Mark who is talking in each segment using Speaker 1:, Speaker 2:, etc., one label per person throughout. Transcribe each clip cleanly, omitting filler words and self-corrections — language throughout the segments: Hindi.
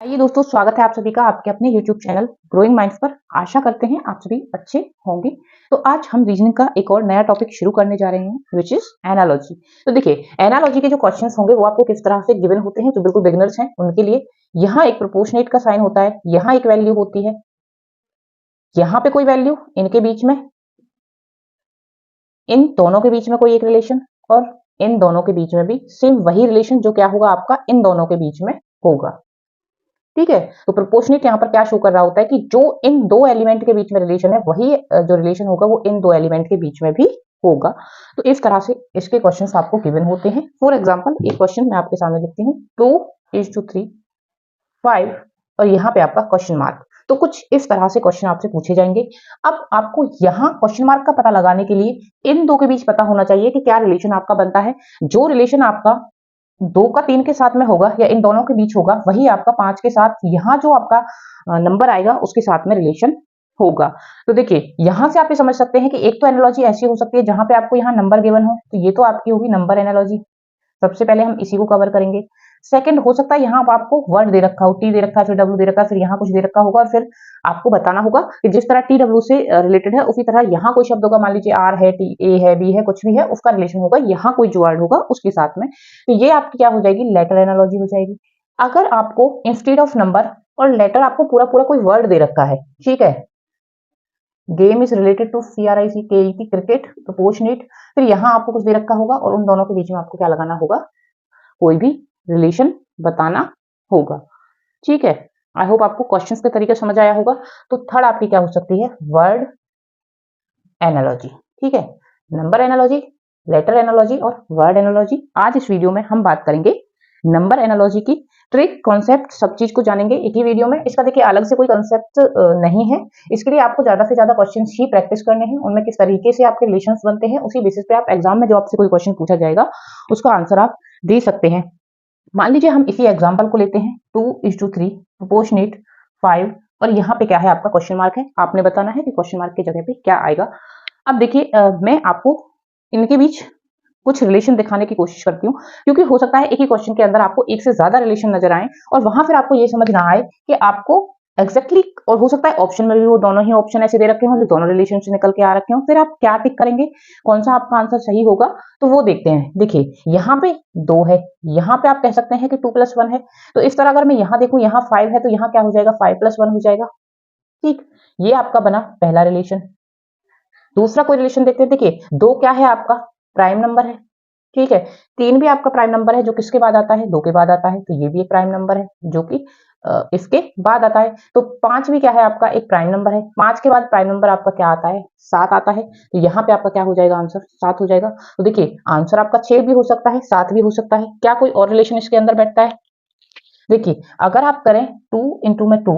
Speaker 1: आइए दोस्तों, स्वागत है आप सभी का आपके अपने YouTube चैनल ग्रोइंग माइंड्स पर। आशा करते हैं आप सभी अच्छे होंगे। तो आज हम रीजनिंग का एक और नया टॉपिक शुरू करने जा रहे हैं, विच इज एनालॉजी। तो देखिए, एनालॉजी के जो क्वेश्चंस होंगे वो आपको किस तरह से गिवन होते हैं, जो बिल्कुल बिगिनर्स हैं उनके लिए। यहाँ एक प्रोपोर्शनेट का साइन होता है, यहाँ एक वैल्यू होती है, यहाँ पे कोई वैल्यू, इनके बीच में, इन दोनों के बीच में कोई एक रिलेशन, और इन दोनों के बीच में भी सेम वही रिलेशन जो क्या होगा आपका इन दोनों के बीच में होगा। ठीक है, तो प्रोपोर्शनेट यहाँ पर क्या शो कर रहा होता है कि जो इन दो एलिमेंट के बीच में रिलेशन है वही जो रिलेशन होगा वो इन दो एलिमेंट के बीच में भी होगा। तो इस तरह से इसके क्वेश्चंस आपको गिवन होते हैं। फॉर एग्जांपल एक क्वेश्चन मैं आपके सामने लिखती हूँ, 2:3, 5 और यहाँ पे आपका क्वेश्चन मार्क। तो कुछ इस तरह से क्वेश्चन आपसे पूछे जाएंगे। अब आपको यहाँ क्वेश्चन मार्क का पता लगाने के लिए इन दो के बीच पता होना चाहिए कि क्या रिलेशन आपका बनता है। जो रिलेशन आपका 2 का 3 के साथ में होगा या इन दोनों के बीच होगा, वही आपका 5 के साथ यहाँ जो आपका नंबर आएगा उसके साथ में रिलेशन होगा। तो देखिए, यहाँ से आप ये समझ सकते हैं कि एक तो एनालॉजी ऐसी हो सकती है जहां पे आपको यहाँ नंबर गिवन हो, तो ये तो आपकी होगी नंबर एनालॉजी। सबसे पहले हम इसी को कवर करेंगे। सेकंड हो सकता है यहाँ आपको वर्ड दे रखा हो, टी दे रखा है, फिर डब्ल्यू दे रखा है, फिर यहाँ कुछ दे रखा होगा और फिर आपको बताना होगा कि जिस तरह टी डब्ल्यू से रिलेटेड है उसी तरह यहाँ कोई शब्द होगा, मान लीजिए आर है, टी ए है, बी है, कुछ भी है, उसका रिलेशन होगा यहाँ कोई जो वर्ड होगा उसके साथ में। तो ये आपकी क्या हो जाएगी, लेटर एनालॉजी हो जाएगी। अगर आपको इंस्टेड ऑफ नंबर और लेटर आपको पूरा पूरा कोई वर्ड दे रखा है, ठीक है, game is related to CRICKET, cricket, proportionate, फिर यहाँ आपको कुछ दे रखा होगा और उन दोनों के बीच में आपको क्या लगाना होगा, कोई भी रिलेशन बताना होगा। ठीक है, आई होप आपको क्वेश्चंस के तरीके समझ आया होगा। तो थर्ड आपकी क्या हो सकती है, वर्ड एनालॉजी। ठीक है, नंबर एनालॉजी, लेटर एनालॉजी और वर्ड एनालॉजी। आज इस वीडियो में हम बात करेंगे नंबर एनालॉजी की ट्रिक, कॉन्सेप्ट, सब चीज को जानेंगे एक ही वीडियो में। इसका देखिए अलग से कोई कॉन्सेप्ट नहीं है। इसके लिए आपको ज्यादा से ज्यादा क्वेश्चंस ही प्रैक्टिस करने हैं, उनमें किस तरीके से आपके रिलेशंस बनते हैं, उसी बेसिस पे आप एग्जाम में जो आपसे कोई क्वेश्चन पूछा जाएगा उसका आंसर आप दे सकते हैं। मान लीजिए हम इसी एग्जाम्पल को लेते हैं, 2:3, प्रोपोर्शनेट, 5 और यहाँ पे क्या है आपका क्वेश्चन मार्क है। आपने बताना है कि क्वेश्चन मार्क की जगह पे क्या आएगा। अब देखिए, मैं आपको इनके बीच कुछ रिलेशन दिखाने की कोशिश करती हूँ, क्योंकि हो सकता है एक ही क्वेश्चन के अंदर आपको एक से ज्यादा रिलेशन नजर आए और वहां फिर आपको ये समझ ना आए कि आपको एग्जैक्टली और हो सकता है ऑप्शन में भी वो दोनों ही ऑप्शन ऐसे दे रखे हों जो दोनों रिलेशन से निकल के आ रखे हों, फिर आप क्या टिक करेंगे, कौन सा आपका आंसर सही होगा, तो वो देखते हैं। देखिए, यहाँ पे 2 है, यहाँ पे आप कह सकते हैं कि 2+1 है, तो इस तरह अगर मैं यहाँ देखूं, यहाँ 5 है तो यहाँ क्या हो जाएगा, 5+1 हो जाएगा। ठीक, ये आपका बना पहला रिलेशन। दूसरा कोई रिलेशन देखते हैं। देखिए, 2 क्या है आपका, प्राइम नंबर है। ठीक है, 3 भी आपका प्राइम नंबर है जो किसके बाद आता है, 2 के बाद आता है, तो ये भी एक प्राइम नंबर है जो कि इसके बाद आता है। तो 5 भी क्या है आपका, एक प्राइम नंबर है। 5 के बाद प्राइम नंबर आपका क्या आता है, 7 आता है, तो यहाँ पे आपका क्या हो जाएगा, आंसर 7 हो जाएगा। तो देखिए, आंसर आपका 6 भी हो सकता है, 7 भी हो सकता है। क्या कोई और रिलेशन इसके अंदर बैठता है? देखिए, अगर आप करें 2 इंटू में 2,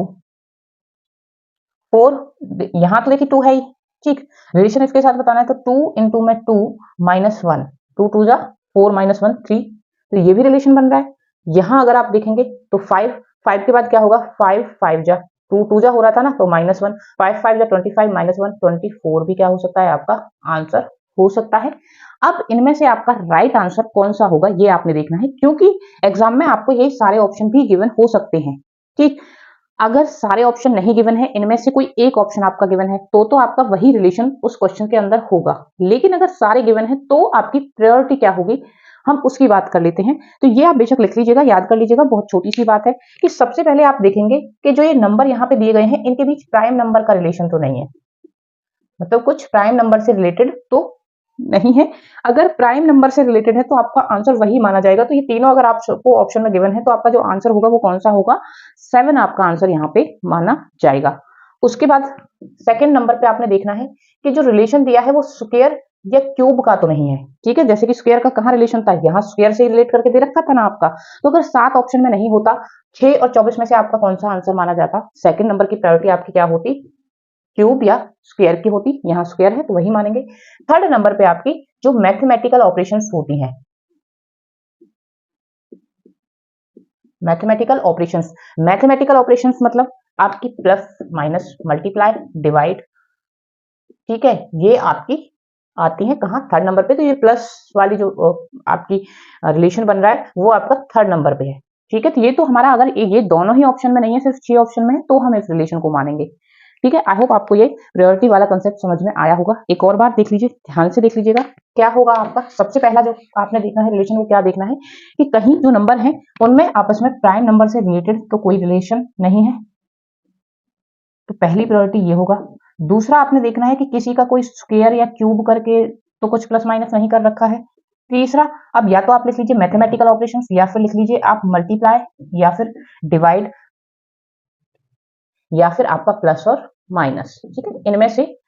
Speaker 1: 4, यहाँ तो देखिए 2 है ही। ठीक, रिलेशन इसके साथ बताना है तो 2 इंटू में 2 -1, 2 2 जा 4 -1 3, तो ये भी रिलेशन बन रहा है। यहाँ अगर आप देखेंगे तो 5 5 के बाद क्या होगा, 5 5 जा 2 2 जा हो रहा था ना, तो -1, 5 5 जा 25 -1 24 भी क्या हो सकता है आपका आंसर हो सकता है। अब इनमें से आपका राइट आंसर कौन सा होगा ये आपने देखना है, क्योंकि एग्जाम में आपको ये सारे ऑप्शन भी गिवन हो सकते हैं। ठीक, अगर सारे ऑप्शन नहीं गिवन है, इनमें से कोई एक ऑप्शन आपका गिवन है, तो आपका वही रिलेशन उस क्वेश्चन के अंदर होगा। लेकिन अगर सारे गिवन है तो आपकी प्रायोरिटी क्या होगी, हम उसकी बात कर लेते हैं। तो ये आप बेशक लिख लीजिएगा, याद कर लीजिएगा, बहुत छोटी सी बात है कि सबसे पहले आप देखेंगे कि जो ये नंबर यहाँ पे दिए गए हैं इनके बीच प्राइम नंबर का रिलेशन तो नहीं है, मतलब कुछ प्राइम नंबर से रिलेटेड तो नहीं है। अगर प्राइम नंबर से रिलेटेड है तो आपका आंसर वही माना जाएगा। तो ये तीनों अगर आपको ऑप्शन में गिवन है तो आपका जो आंसर होगा वो कौन सा होगा, 7 आपका आंसर यहाँ पे माना जाएगा। उसके बाद सेकंड नंबर पे आपने देखना है कि जो रिलेशन दिया है वो स्क्वायर या क्यूब का तो नहीं है। ठीक है, जैसे कि स्क्वायर का कहाँ रिलेशन था, यहाँ स्क्वायर से रिलेट करके दे रखा था ना आपका। तो अगर 7 ऑप्शन में नहीं होता, 6 और 24 में से आपका कौन सा आंसर माना जाता, सेकंड नंबर की प्रायोरिटी आपकी क्या होती, क्यूब या स्क्वायर की होती। यहाँ स्क्वायर है तो वही मानेंगे। थर्ड नंबर पे आपकी जो मैथमेटिकल ऑपरेशंस होती हैं, मैथमेटिकल ऑपरेशंस मतलब आपकी प्लस माइनस मल्टीप्लाई डिवाइड, ठीक है, ये आपकी आती है कहाँ, थर्ड नंबर पे। तो ये प्लस वाली जो आपकी रिलेशन बन रहा है वो आपका थर्ड नंबर पे है। ठीक है, तो ये तो हमारा अगर ये दोनों ही ऑप्शन में नहीं है, सिर्फ 6 ऑप्शन में है, तो हम इस रिलेशन को मानेंगे। ठीक है, आई होप आपको ये प्रायोरिटी वाला कंसेप्ट समझ में आया होगा। एक और बार देख लीजिए, ध्यान से देख लीजिएगा। क्या होगा आपका सबसे पहला जो आपने देखना है रिलेशन, वो क्या देखना है कि कहीं जो नंबर है उनमें आपस में प्राइम नंबर से रिलेटेड तो कोई रिलेशन नहीं है, तो पहली प्रायोरिटी ये होगा। दूसरा आपने देखना है कि किसी का कोई स्क्वायर या क्यूब करके तो कुछ प्लस माइनस नहीं कर रखा है। तीसरा, अब या तो आप लिख लीजिए मैथमेटिकल ऑपरेशंस, या फिर लिख लीजिए आप मल्टीप्लाई, या फिर डिवाइड, या फिर आपका प्लस और माइनस। ठीक है, इनमें से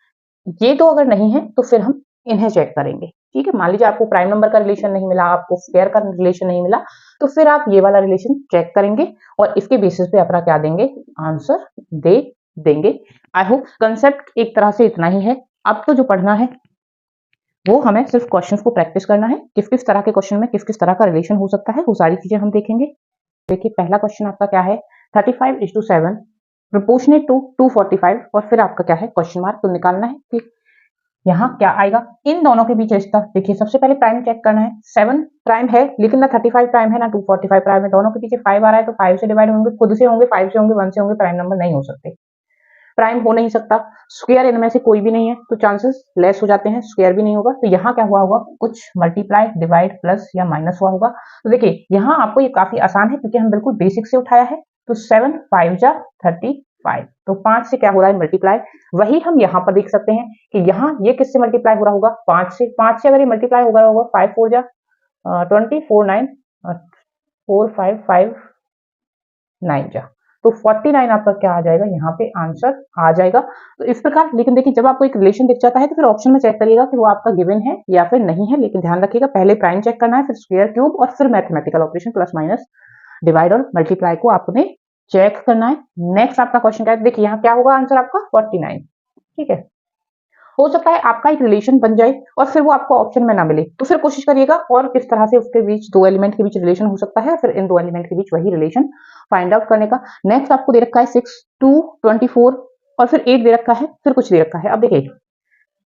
Speaker 1: ये तो अगर नहीं है तो फिर हम इन्हें चेक करेंगे। ठीक है, मान लीजिए आपको प्राइम नंबर का रिलेशन नहीं मिला, आपको स्क्वायर का रिलेशन नहीं मिला, तो फिर आप ये वाला रिलेशन चेक करेंगे और इसके बेसिस पे अपना क्या देंगे, आंसर दे देंगे। आई होप कंसेप्ट एक तरह से इतना ही है। अब तो जो पढ़ना है वो हमें सिर्फ क्वेश्चंस को प्रैक्टिस करना है, किस किस तरह के क्वेश्चन में किस किस तरह का रिलेशन हो सकता है, वो सारी चीजें हम देखेंगे। देखिए पहला क्वेश्चन आपका क्या है, 35:7 प्रोपोर्शनेट टू 245, और फिर आपका क्या है क्वेश्चन मार्क, तो निकालना है कि यहाँ क्या आएगा इन दोनों के बीच रिश्ता। देखिए सबसे पहले प्राइम चेक करना है, 7 प्राइम है लेकिन ना 35 प्राइम है ना 245 प्राइम है, दोनों के पीछे 5 आ रहा है, तो 5 से डिवाइड होंगे, खुद से होंगे, 5 से होंगे, 1 से होंगे, प्राइम नंबर नहीं हो सकते, प्राइम हो नहीं सकता। स्क्वायर इनमें से कोई भी नहीं है तो चांसेस लेस हो जाते हैं, स्क्वायर भी नहीं होगा, तो यहाँ क्या हुआ होगा, कुछ मल्टीप्लाई, डिवाइड, प्लस या माइनस हुआ होगा। तो देखिए यहाँ आपको ये काफी आसान है क्योंकि हम बिल्कुल बेसिक से उठाया है। तो 7 5 जा 35, तो 5 से क्या हो रहा है मल्टीप्लाई। वही हम यहाँ पर देख सकते हैं कि यहाँ ये किससे मल्टीप्लाई हो रहा होगा, 5 से। 5 से अगर ये मल्टीप्लाई हो रहा होगा, 5 4 जा 20, 4 9 4 5 5 9 जा, तो 49 आपका क्या आ जाएगा, यहाँ पे आंसर आ जाएगा। तो इस प्रकार, लेकिन देखिए जब आपको एक रिलेशन दिख जाता है तो फिर ऑप्शन में चेक करिएगा कि वो आपका गिवन है या फिर नहीं है, लेकिन ध्यान रखिएगा पहले प्राइम चेक करना है, फिर स्क्वायर, क्यूब, और फिर mathematical operation plus minus divide और मल्टीप्लाई को आपने चेक करना है। नेक्स्ट आपका क्वेश्चन क्या है, देखिए यहाँ क्या होगा आंसर आपका 49। ठीक है, हो सकता है आपका एक रिलेशन बन जाए और फिर वो आपको ऑप्शन में ना मिले, तो फिर कोशिश करिएगा और किस तरह से उसके बीच, दो एलिमेंट के बीच रिलेशन हो सकता है, फिर इन दो एलिमेंट के बीच वही रिलेशन फाइंड आउट करने का। नेक्स्ट आपको दे रखा है 6 2 24 और फिर 8 दे रखा है, फिर कुछ दे रखा है। अब देखिए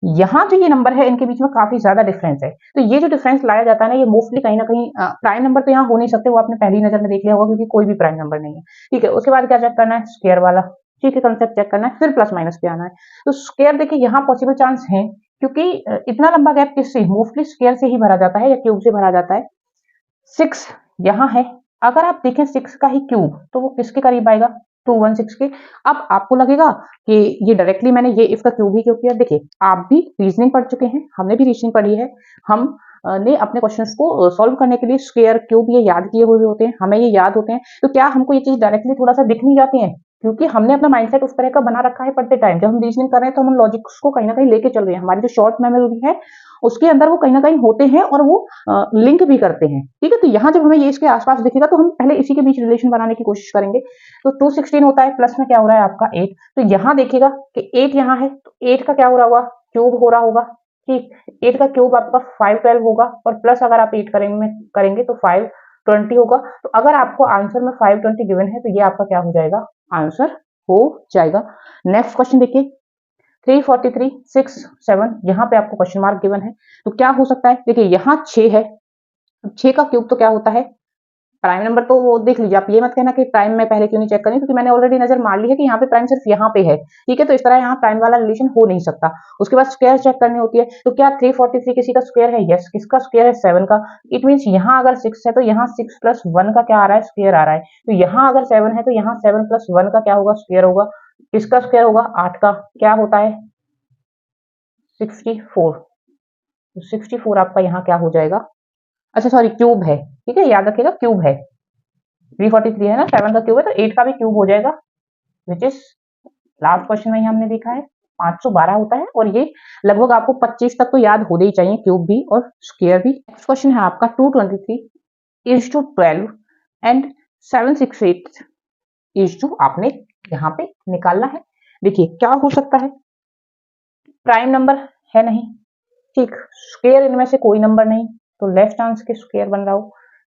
Speaker 1: यहाँ जो ये नंबर है इनके बीच में काफी ज्यादा डिफरेंस है, तो ये जो डिफरेंस लाया जाता है ना, ये मोस्टली कहीं ना कहीं प्राइम नंबर तो यहाँ हो नहीं सकते, वो आपने पहली नजर में देख लिया होगा क्योंकि कोई भी प्राइम नंबर नहीं है। ठीक है, उसके बाद क्या चेक करना है, स्क्वायर वाला। ठीक है, कंसेप्ट चेक करना है, फिर प्लस माइनस पे आना है। तो स्क्वायर देखिए यहाँ पॉसिबल चांस है क्योंकि इतना लंबा गैप किससे, मोस्टली स्क्वायर से ही भरा जाता है या क्यूब से भरा जाता है। 6 यहाँ है, अगर आप देखें 6 का ही क्यूब तो वो किसके करीब आएगा, 216 के। अब आपको लगेगा कि ये डायरेक्टली मैंने ये इसका क्यूब ही क्यों किया, देखिए आप भी रीजनिंग पढ़ चुके हैं, हमने भी रीजनिंग पढ़ी है, हम ने अपने क्वेश्चंस को सॉल्व करने के लिए स्क्वायर, क्यूब ये याद किए हुए होते हैं, हमें ये याद होते हैं। तो क्या हमको ये चीज डायरेक्टली थोड़ा सा दिख नहीं जाती है, क्योंकि हमने अपना माइंडसेट उस तरह का बना रखा है पढ़ते टाइम। जब हम रीजनिंग कर रहे हैं तो हम लॉजिक्स को कहीं ना कहीं लेके चल रहे हैं, हमारी जो शॉर्ट मेमोरी है उसके अंदर वो कहीं ना कहीं होते हैं और वो लिंक भी करते हैं। ठीक है, तो यहाँ जब हमें ये इसके आसपास दिखेगा तो हम पहले इसी के बीच रिलेशन बनाने की कोशिश करेंगे। तो 216 होता है, प्लस में क्या हो रहा है आपका 8, तो यहाँ देखिएगा कि 8 यहाँ है, तो 8 का क्या हो रहा होगा, क्यूब हो रहा होगा। ठीक, 8 का क्यूब आपका 512 होगा, और प्लस अगर आप 8 करेंगे तो 520 होगा। तो अगर आपको आंसर में 520 गिवन है तो ये आपका क्या हो जाएगा, आंसर हो जाएगा। नेक्स्ट क्वेश्चन देखिए 343 6 7, यहाँ पे आपको क्वेश्चन मार्क गिवन है, तो क्या हो सकता है, देखिए यहाँ 6 है, 6 का क्यूब तो क्या होता है, प्राइम नंबर, तो वो देख लीजिए, आप ये मत कहना कि प्राइम में पहले क्यों नहीं चेक करें, क्योंकि मैंने ऑलरेडी नजर मार ली है कि यहाँ पे प्राइम सिर्फ यहाँ पे है। ठीक है, तो इस तरह यहाँ प्राइम वाला रिलेशन हो नहीं सकता। उसके बाद स्क्वायर चेक करनी होती है, तो क्या 343 किसी का स्क्वायर है, यस, किसका स्क्वायर है, 7 का। इट मीन यहाँ अगर 6 है तो यहाँ 6 प्लस 1 का क्या आ रहा है, स्क्वायर आ रहा है। तो यहाँ अगर 7 है तो यहाँ 7 प्लस 1 का क्या होगा, स्क्वायर होगा। किसका स्क्वायर होगा, 8 का, क्या होता है 64, तो 64 आपका यहाँ क्या हो जाएगा, अच्छा सॉरी क्यूब है, ठीक है याद रखिएगा क्यूब है, 343 है ना, 7 का क्यूब है तो 8 का भी क्यूब हो जाएगा, विच इज लास्ट क्वेश्चन में ही हमने देखा है 512 होता है, और ये लगभग आपको 25 तक तो याद होने ही चाहिए, क्यूब भी और स्क्वायर भी। नेक्स्ट क्वेश्चन है आपका 223:12 एंड 768:2, आपने यहाँ पे निकालना है। देखिए क्या हो सकता है, प्राइम नंबर है नहीं, ठीक, स्क्वायर इनमें से कोई नंबर नहीं, तो लेफ्ट चांस के स्क्वायर बन रहा हो,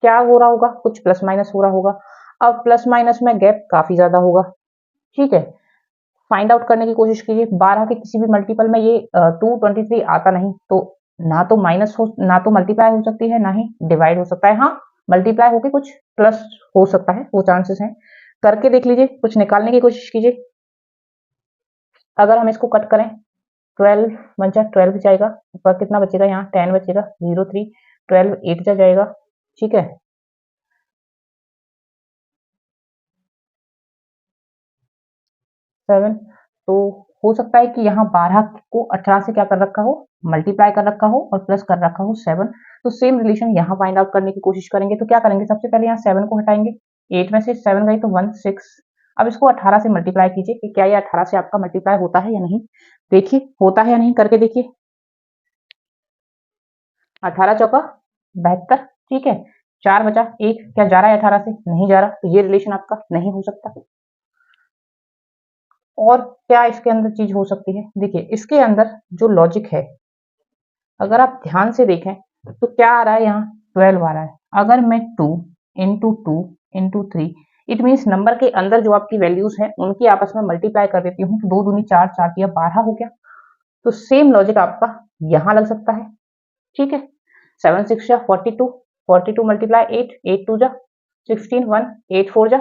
Speaker 1: क्या हो रहा होगा, कुछ प्लस माइनस हो रहा होगा। अब प्लस माइनस में गैप काफी ज्यादा होगा। ठीक है, फाइंड आउट करने की कोशिश कीजिए, 12 के किसी भी मल्टीपल में ये 223 आता नहीं, तो ना तो माइनस हो, ना तो मल्टीप्लाई हो सकती है, ना ही डिवाइड हो सकता है। हाँ मल्टीप्लाई होके कुछ प्लस हो सकता है, वो चांसेस हैं। करके देख लीजिए, कुछ निकालने की कोशिश कीजिए। अगर हम इसको कट करें 12 1 जा 12 जाएगा, ऊपर कितना बचेगा, यहाँ 10 बचेगा, 0 3 12 8 जा जाएगा, ठीक है। 7 तो हो सकता है कि यहाँ 12 को 18 से क्या कर रखा हो, मल्टीप्लाई कर रखा हो और प्लस कर रखा हो 7। तो सेम रिलेशन यहाँ फाइंड आउट करने की कोशिश करेंगे। तो क्या करेंगे, सबसे पहले यहाँ 7 को हटाएंगे, 8 में से 7 गई तो 1 6। अब इसको 18 से मल्टीप्लाई कीजिए कि क्या ये 18 से आपका मल्टीप्लाई होता है या नहीं। देखिए होता है या नहीं, करके देखिए। 18 चौका 72, ठीक है। 4 बचा 1, क्या जा रहा है 18 से, नहीं जा रहा, तो ये रिलेशन आपका नहीं हो सकता। और क्या इसके अंदर चीज हो सकती है, देखिए इसके अंदर जो लॉजिक है, अगर आप ध्यान से देखें तो क्या आ रहा है, यहाँ 12 आ रहा है। अगर मैं 2 into 2 into 3, it means number के अंदर जो आपकी वैल्यूज हैं उनकी आपस में मल्टीप्लाई कर देती हूँ, तो 2 दूनी 4 4 तिया 12 हो गया। तो सेम लॉजिक आपका यहाँ लग सकता है, ठीक है। 7 6 जा 42, 42 मल्टीप्लाई 8, 8 2 जा 16, 1 8 4 जा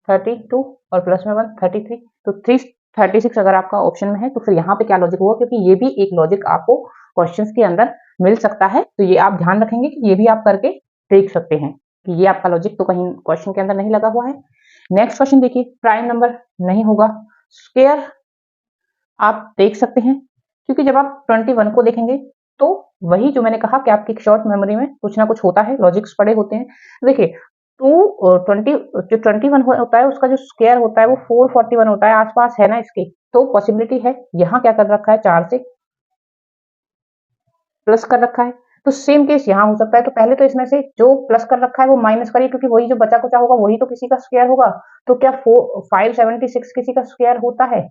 Speaker 1: 32 और प्लस में 1 33, तो 336 अगर आपका ऑप्शन में है तो फिर यहाँ पे क्या लॉजिक होगा, क्योंकि ये भी एक लॉजिक आपको क्वेश्चंस के अंदर मिल सकता है। तो ये आप ध्यान रखेंगे कि ये भी आप करके देख सकते हैं कि ये आपका लॉजिक तो कहीं क्वेश्चन के अंदर नहीं लगा हुआ है। नेक्स्ट क्वेश्चन देखिए, प्राइम नंबर नहीं होगा, स्क्वायर आप देख सकते हैं, क्योंकि जब आप 21 को देखेंगे तो वही जो मैंने कहा कि आपकी शॉर्ट मेमोरी में कुछ ना कुछ होता है, लॉजिक्स पड़े होते हैं। देखिए 20 जो 21 होता है उसका जो स्क्वायर होता है वो 441 होता है, आसपास है ना इसके, तो पॉसिबिलिटी है। यहाँ क्या कर रखा है, 4 से प्लस कर रखा है, तो सेम केस यहाँ हो सकता है। तो पहले तो इसमें से जो प्लस कर रखा है वो माइनस करिए, क्योंकि वही जो बचा कुचा होगा वही तो किसी का स्क्वायर होगा। तो क्या 576 किसी का स्क्वायर होता है?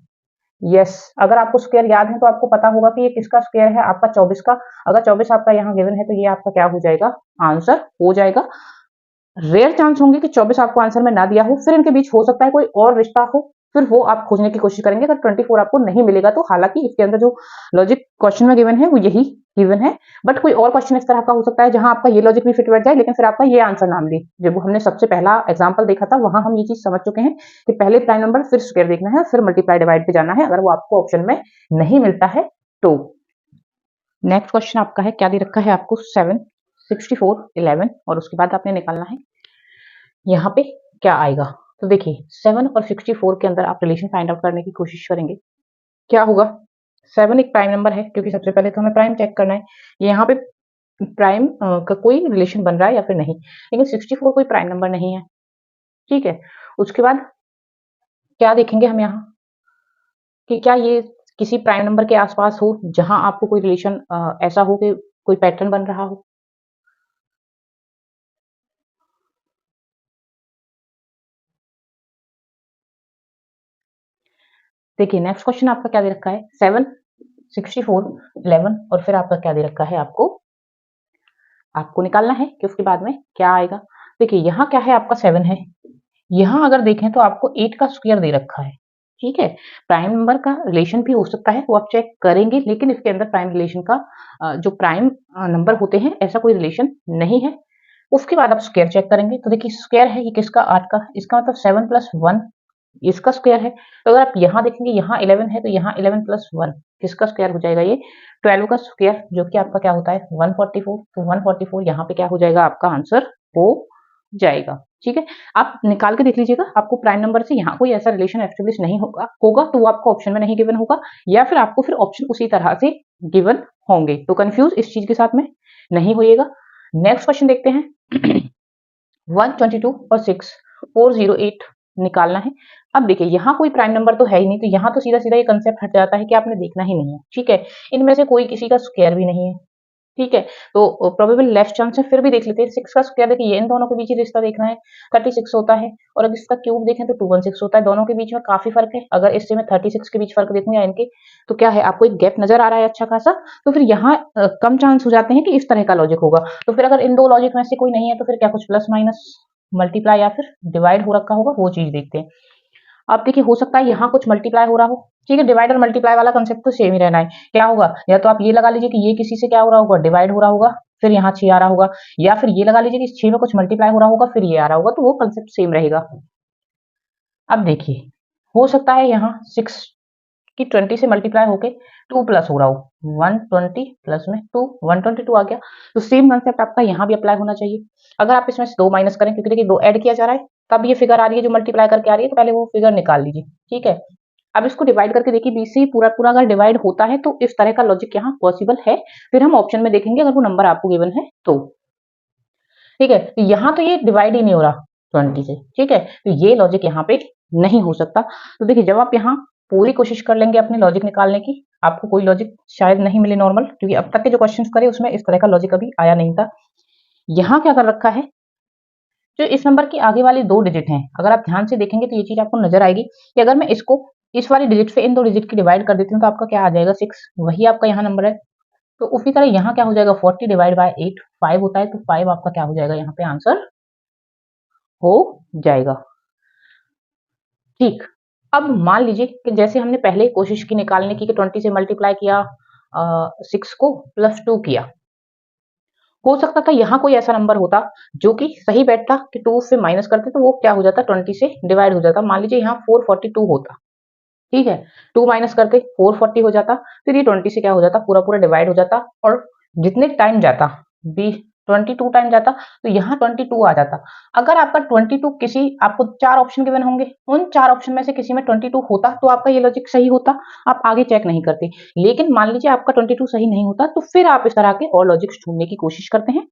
Speaker 1: यस, अगर आपको स्क्वायर याद है तो आपको पता होगा कि ये किसका स्क्वायर है, आपका 24 का। अगर 24 आपका यहाँ गिवन है तो ये आपका क्या हो जाएगा, आंसर हो जाएगा। रेयर चांस होंगे कि 24 आपको आंसर में ना दिया हो, फिर इनके बीच हो सकता है कोई और रिश्ता हो, फिर वो आप खोजने की कोशिश करेंगे। अगर 24 आपको नहीं मिलेगा तो हालांकि इसके अंदर जो लॉजिक क्वेश्चन में गिवन है वो यही गिवन है, बट कोई और क्वेश्चन इस तरह का हो सकता है जहां आपका ये लॉजिक भी फिट बैठ जाए, लेकिन फिर आपका ये आंसर ना मिले। जब हमने सबसे पहला एग्जाम्पल देखा था वहां हम ये चीज समझ चुके हैं कि पहले प्राइम नंबर फिर स्क्वायर देखना है, फिर मल्टीप्लाई डिवाइड पे जाना है, अगर वो आपको ऑप्शन में नहीं मिलता है तो। नेक्स्ट क्वेश्चन आपका है, क्या दे रखा है आपको, 7 64 11 और उसके बाद आपने निकालना है यहाँ पे क्या आएगा। तो देखिए 7 और 64 के अंदर आप रिलेशन फाइंड आउट करने की कोशिश करेंगे, क्या होगा। 7 एक प्राइम नंबर है, क्योंकि सबसे पहले तो हमें प्राइम चेक करना है, यहाँ पे प्राइम का कोई रिलेशन बन रहा है या फिर नहीं, लेकिन 64 कोई प्राइम नंबर नहीं है, ठीक है। उसके बाद क्या देखेंगे हम यहाँ कि क्या ये किसी प्राइम नंबर के आसपास हो जहां आपको कोई रिलेशन ऐसा हो कि कोई पैटर्न बन रहा हो। देखिए नेक्स्ट क्वेश्चन आपका क्या दे रखा है, 7 64 11 और फिर आपका क्या दे रखा है, आपको निकालना है कि उसके बाद में क्या आएगा। देखिए यहाँ क्या है, आपका 7 है, यहाँ अगर देखें तो आपको 8 का स्क्वायर दे रखा है, ठीक है। प्राइम नंबर का रिलेशन भी हो सकता है, वो आप चेक करेंगे, लेकिन इसके अंदर प्राइम रिलेशन का जो प्राइम नंबर होते हैं ऐसा कोई रिलेशन नहीं है। उसके बाद आप स्क्वायर चेक करेंगे, तो देखिए स्क्वायर है ये किसका, 8 का, इसका मतलब 7 प्लस 1 इसका स्क्वायर है। तो अगर आप यहाँ देखेंगे यहाँ 11 है तो यहाँ 11 प्लस 1 किसका स्क्वायर हो जाएगा, ये 12 का स्क्वायर, जो कि आपका क्या होता है 144। तो 144 यहाँ पे क्या हो जाएगा, आपका आंसर हो जाएगा, ठीक है। आप निकाल के देख लीजिएगा, आपको प्राइम नंबर से यहाँ कोई ऐसा रिलेशन एस्टेब्लिश नहीं होगा तो वो आपको ऑप्शन में नहीं गिवन होगा, या फिर आपको फिर ऑप्शन उसी तरह से गिवन होंगे। तो कंफ्यूज इस चीज के साथ में नहीं होइएगा। नेक्स्ट क्वेश्चन देखते हैं 122 और 6 408 निकालना है। अब देखिए यहाँ कोई प्राइम नंबर तो है ही नहीं, तो यहाँ तो सीधा सीधा ये कंसेप्ट हट जाता है कि आपने देखना ही नहीं है, ठीक है। इनमें से कोई किसी का स्क्वायर भी नहीं है, ठीक है, तो प्रोबेबल लेस चांस है, फिर भी देख लेते हैं। 6 का स्क्वायर देखिए, इन दोनों के बीच ही रिश्ता देखना है, 36 होता है, और अगर इसका क्यूब देखें तो 216 होता है। दोनों के बीच में काफी फर्क है, अगर इससे मैं 36 के बीच फर्क देखूं या इनके, तो क्या है, आपको एक गैप नजर आ रहा है अच्छा खासा, तो फिर यहाँ कम चांस हो जाते हैं कि इस तरह का लॉजिक होगा। तो फिर अगर इन दो लॉजिक में से कोई नहीं है तो फिर क्या कुछ प्लस माइनस मल्टीप्लाई या फिर डिवाइड हो रखा होगा, वो चीज देखते हैं। अब देखिए हो सकता है यहाँ कुछ मल्टीप्लाई हो रहा हो, ठीक है, डिवाइड और मल्टीप्लाई वाला कंसेप्ट तो सेम ही रहना है। क्या होगा, या तो आप ये लगा लीजिए कि ये किसी से क्या हो रहा होगा, डिवाइड हो रहा होगा, फिर यहाँ 6 आ रहा होगा, या फिर ये लगा लीजिए कि 6 में कुछ मल्टीप्लाई हो रहा होगा, फिर ये आ रहा होगा, तो वो कंसेप्ट सेम रहेगा। अब देखिए हो सकता है यहाँ 6 की 20 से मल्टीप्लाई होके 2 प्लस हो रहा हो, 120 प्लस में 2, 122 आ गया। तो सेम कंसेप्ट आपका यहाँ भी अप्लाई होना चाहिए। अगर आप इसमें से 2 माइनस करें, क्योंकि देखिए 2 ऐड किया जा रहा है, तब ये फिगर आ रही है जो मल्टीप्लाई करके आ रही है, तो पहले वो फिगर निकाल लीजिए, ठीक है। अब इसको डिवाइड करके देखिए, बी से पूरा पूरा अगर डिवाइड होता है तो इस तरह का लॉजिक यहाँ पॉसिबल है। फिर हम ऑप्शन में देखेंगे अगर वो नंबर आपको गिवन है तो, ठीक है। तो यहाँ तो ये डिवाइड ही नहीं हो रहा 20 से, ठीक है, तो ये लॉजिक यहाँ पे नहीं हो सकता। तो देखिए जब आप यहाँ पूरी कोशिश कर लेंगे अपने लॉजिक निकालने की, आपको कोई लॉजिक शायद नहीं मिले नॉर्मल, क्योंकि अब तक के जो क्वेश्चंस करे उसमें इस तरह का लॉजिक अभी आया नहीं था। यहाँ क्या कर रखा है, जो इस नंबर की आगे वाली 2 डिजिट हैं, अगर आप ध्यान से देखेंगे तो ये चीज आपको नजर आएगी कि अगर मैं इसको इस वाली डिजिट से इन 2 डिजिट की डिवाइड कर देती हूँ तो आपका क्या आ जाएगा, 6, वही आपका यहाँ नंबर है। तो उसी तरह यहाँ क्या हो जाएगा, 40 डिवाइड बाय 8 5 होता है, तो 5 आपका क्या हो जाएगा, यहाँ पे आंसर हो जाएगा, ठीक। अब मान लीजिए कि जैसे हमने पहले कोशिश की निकालने की कि 20 से मल्टीप्लाई किया 6 को प्लस 2 किया, हो सकता था यहाँ कोई ऐसा नंबर होता जो कि सही बैठता कि 2 से माइनस करते तो वो क्या हो जाता, 20 से डिवाइड हो जाता। मान लीजिए यहाँ 442 होता, ठीक है, 2 माइनस करते 440 हो जाता, फिर ये 20 से क्या हो जाता, पूरा पूरा डिवाइड हो जाता, और जितने टाइम जाता 22 टाइम जाता, तो यहाँ 22 आ जाता। अगर आपका 22 किसी, आपको 4 ऑप्शन गिवन होंगे, उन 4 ऑप्शन में से किसी में 22 होता तो आपका ये लॉजिक सही होता, आप आगे चेक नहीं करते। लेकिन मान लीजिए आपका 22 सही नहीं होता, तो फिर आप इस तरह के और लॉजिक्स ढूंढने की कोशिश करते हैं।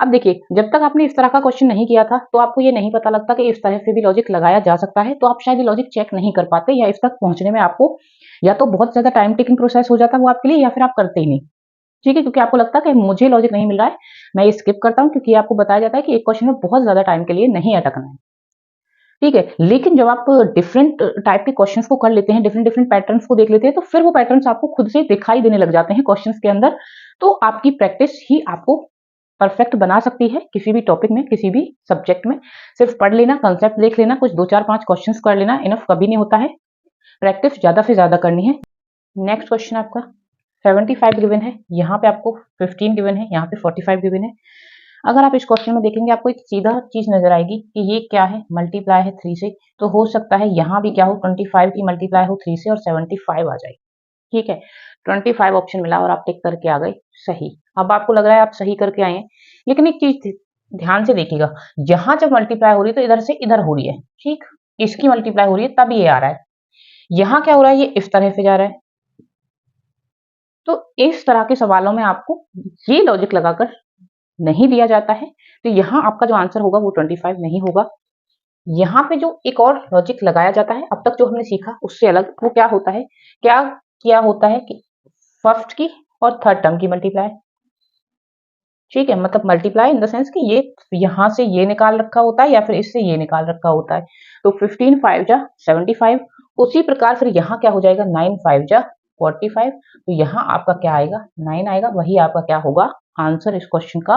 Speaker 1: अब देखिए जब तक आपने इस तरह का क्वेश्चन नहीं किया था तो आपको ये नहीं पता लगता कि इस तरह से भी लॉजिक लगाया जा सकता है, तो आप शायद ये लॉजिक चेक नहीं कर पाते, या इस तक पहुंचने में आपको या तो बहुत ज्यादा टाइम टेकिंग प्रोसेस हो जाता वो आपके लिए, या फिर आप करते ही नहीं, ठीक है, क्योंकि आपको लगता है कि मुझे लॉजिक नहीं मिल रहा है, मैं ये स्किप करता हूँ, क्योंकि आपको बताया जाता है कि एक क्वेश्चन में बहुत ज्यादा टाइम के लिए नहीं अटकना है, ठीक है। लेकिन जब आप डिफरेंट टाइप के क्वेश्चंस को कर लेते हैं, डिफरेंट डिफरेंट पैटर्न्स को देख लेते हैं, तो फिर वो पैटर्न्स आपको खुद से दिखाई देने लग जाते हैं क्वेश्चंस के अंदर। तो आपकी प्रैक्टिस ही आपको परफेक्ट बना सकती है किसी भी टॉपिक में, किसी भी सब्जेक्ट में। सिर्फ पढ़ लेना, कंसेप्ट देख लेना, कुछ 2 4 5 क्वेश्चंस कर लेना इनफ कभी नहीं होता है, प्रैक्टिस ज्यादा से ज्यादा करनी है। नेक्स्ट क्वेश्चन आपका 75 गिवन है, यहाँ पे आपको 15 गिवन है, यहाँ पे 45 गिवन है। अगर आप इस क्वेश्चन में देखेंगे आपको एक सीधा चीज नजर आएगी कि ये क्या है, मल्टीप्लाई है 3 से, तो हो सकता है यहाँ भी क्या हो, 25 की मल्टीप्लाई हो 3 से और 75 आ जाए, ठीक है। 25 ऑप्शन मिला और आप टिक करके आ गए सही। अब आपको लग रहा है आप सही करके आए हैं, लेकिन एक चीज ध्यान से देखिएगा, यहाँ जब मल्टीप्लाई हो रही है तो इधर से इधर हो रही है, ठीक, इसकी मल्टीप्लाई हो रही है तब ये आ रहा है। यहाँ क्या हो रहा है, ये इस तरह से जा रहा है। तो इस तरह के सवालों में आपको ये लॉजिक लगाकर नहीं दिया जाता है, तो यहाँ आपका जो आंसर होगा वो 25 नहीं होगा। यहाँ पे जो एक और लॉजिक लगाया जाता है, अब तक जो हमने सीखा उससे अलग, वो क्या होता है, क्या क्या होता है कि फर्स्ट की और थर्ड टर्म की मल्टीप्लाई, ठीक है, मतलब मल्टीप्लाई इन द सेंस कि ये यहाँ से ये निकाल रखा होता है या फिर इससे ये निकाल रखा होता है। तो 15 5 जा 75, उसी प्रकार फिर यहाँ क्या हो जाएगा, 9 5 जा 45, तो यहाँ आपका क्या आएगा, 9 आएगा, वही आपका क्या होगा, आंसर इस क्वेश्चन का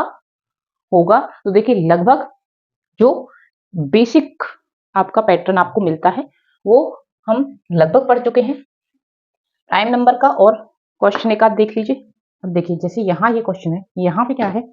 Speaker 1: होगा। तो देखिए लगभग जो बेसिक आपका पैटर्न आपको मिलता है वो हम लगभग पढ़ चुके हैं। प्राइम नंबर का और क्वेश्चन एक आध देख लीजिए। अब देखिए जैसे यहाँ ये क्वेश्चन है, यहाँ पे क्या है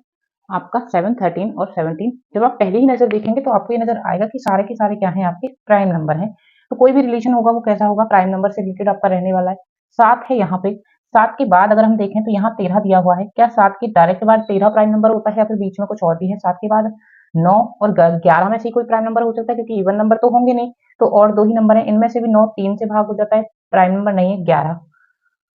Speaker 1: आपका 7 13 और 17, जब आप पहले ही नजर देखेंगे तो आपको ये नजर आएगा कि सारे के सारे क्या हैं, आपके प्राइम नंबर हैं। तो कोई भी रिलेशन होगा वो कैसा होगा, प्राइम नंबर से रिलेटेड आपका रहने वाला है। 7 है यहाँ पे, 7 के बाद अगर हम देखें तो यहाँ 13 दिया हुआ है, क्या 7 के डायरेक्ट बाद 13 प्राइम नंबर होता है या फिर बीच में कुछ और भी है। 7 के बाद 9 और 11 में से कोई प्राइम नंबर हो सकता है, क्योंकि इवन नंबर तो होंगे नहीं, तो और 2 ही नंबर है, इनमें से भी 9 3 से भाग हो जाता है, प्राइम नंबर नहीं है, 11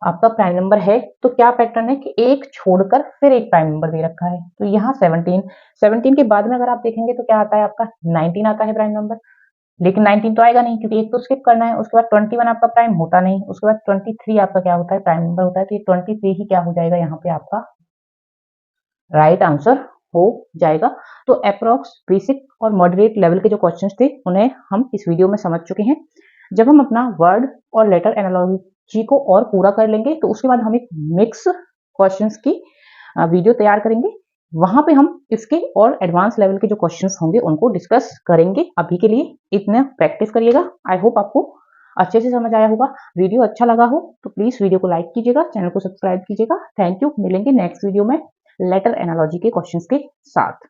Speaker 1: आपका प्राइम नंबर है। तो क्या पैटर्न है कि एक छोड़कर फिर एक प्राइम नंबर दे रखा है। तो यहाँ 17 के बाद में अगर आप देखेंगे तो क्या आता है, आपका 19 आता है प्राइम नंबर, लेकिन 19 तो आएगा नहीं क्योंकि एक तो स्किप करना है। उसके बाद 21 आपका प्राइम होता नहीं, उसके बाद 23 आपका क्या होता है, प्राइम नंबर होता है। तो ये 23 ही क्या हो जाएगा, यहाँ पे आपका राइट आंसर हो जाएगा। तो अप्रोक्स बेसिक और मॉडरेट लेवल के जो क्वेश्चंस थे उन्हें हम इस वीडियो में समझ चुके हैं। जब हम अपना वर्ड और लेटर एनालॉजी को और पूरा कर लेंगे तो उसके बाद हम एक मिक्स क्वेश्चंस की वीडियो तैयार करेंगे, वहां पे हम इसके और एडवांस लेवल के जो क्वेश्चंस होंगे उनको डिस्कस करेंगे। अभी के लिए इतना प्रैक्टिस करिएगा। आई होप आपको अच्छे से समझ आया होगा। वीडियो अच्छा लगा हो तो प्लीज वीडियो को लाइक कीजिएगा, चैनल को सब्सक्राइब कीजिएगा। Thank you. मिलेंगे नेक्स्ट वीडियो में लेटर एनालॉजी के क्वेश्चंस के साथ।